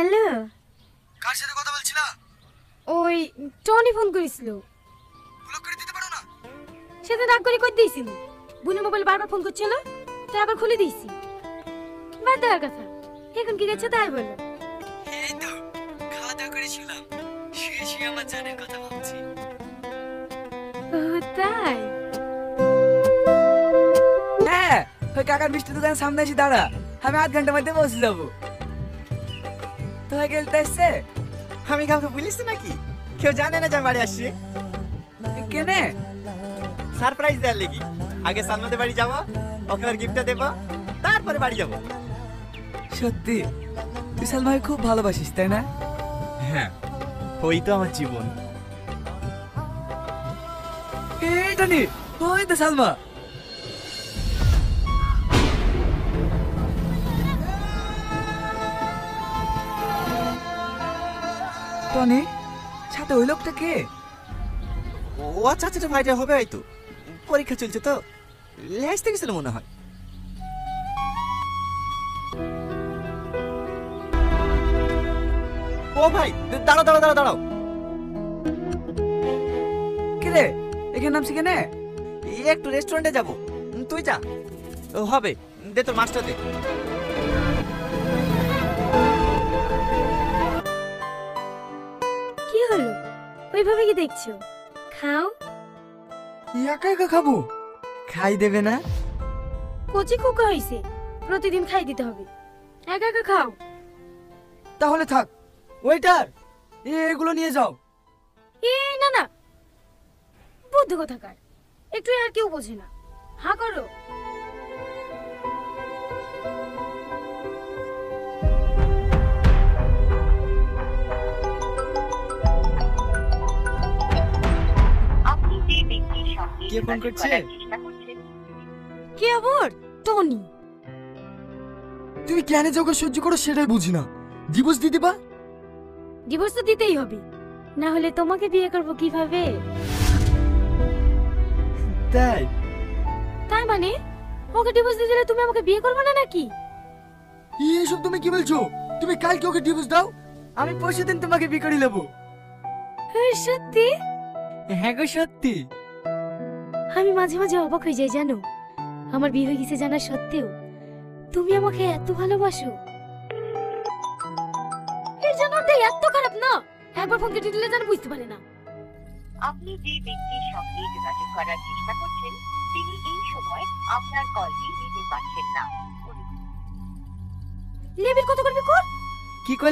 Hello, কার সাথে কথা বলছিলা? ওই টনি ফোন করেছিল। ব্লক করে দিতে পারো না? সেদিন রাগ করে দিয়েছিল। বোনের মোবাইল বারবার ফোন করছিল, তাই আবার খুলে দিয়েছি। বাদ দেওয়ার কথা। এখন কি গেছে তাই বলো। এই তো খাওয়া দাওয়া করে শুলাম, শুয়ে শুয়ে আমার জানের কথা ভাবছি। ও তাই? হ্যাঁ, ওই কাকার মিষ্টি দোকানের সামনে এসে দাঁড়া, আমি আধ ঘন্টার মধ্যে পৌঁছে যাবো। তোমায় গেলতে এসছে? আমি কাউকে বলিস নাকি? কেউ জানে না যে আমি বাড়ি আসছি। কেনে? সারপ্রাইজ দেওয়ার লেগে। আগে সালমাদের বাড়ি যাবো, ওকে ওর গিফটটা দেবো, তারপরে বাড়ি যাবো। সত্যি তুই সালমাকে খুব ভালোবাসিস তাই না? হ্যাঁ, ওই তো আমার জীবন। এই টনি, ওই তো সালমা। টনি, সাথে ওই লোকটা কে? ও আচ্ছা আচ্ছা, ভাইটা হবে হয়তো, পরীক্ষা চলছে তো, লেসতে গেছিল মনে হয়। ও ভাই, দাঁড়াও দাঁড়াও দাঁড়াও দাঁড়াও। কে রে, এখানে নামছি কেনে? একটু রেস্টুরেন্টে যাবো, তুই যা। ও হবে, দে তোর মাছটা দে। কি হলো? ওইভাবে কি দেখছো? খাও। একা একা খাবো? খাই দেবে না? কচি খোকা হয়েছে, প্রতিদিন খাই দিতে হবে। একা একা খাও। তাহলে থাক। ওয়েটার, এগুলো নিয়ে যাও। না না, বুদ্ধি কোথাকার, একটু আর কেউ বোঝে না। হা করো। কে ফোন করছে? কে আবার? টনি। তুমি কেন যে ওকে সহ্য করো সেটাই বুঝি না। ডিভোর্স দিয়ে দিবা? ডিভোর্স তো দিতেই হবে, না হলে তোমাকে বিয়ে করব কিভাবে? তাই? তাই মানে ওকে ডিভোর্স দিয়ে দিলে তুমি আমাকে বিয়ে করবে না নাকি? এসব তুমি কি বলছো? তুমি কালকে ওকে ডিভোর্স দাও, আমি পরশুদিন তোমাকে বিয়ে করে নেবো। সত্যি? হ্যাঁ গো সত্যি। আমি মাঝে মাঝে অবাক হয়ে যাই জানো, আমার বিয়ে হয়ে গেছে জানা সত্ত্বেও তুমি আমাকে এত ভালোবাসো। এই জানোটা এত খারাপ না, একবার ফোন কেটে দিলে যেন বুঝতে পারে না। আপনি যে ব্যক্তির সঙ্গে যোগাযোগ করার চেষ্টা করছেন তিনি এই সময় আপনার কলটি নিতে পারছেন না। লেবির কত করবি কর। কি করলে?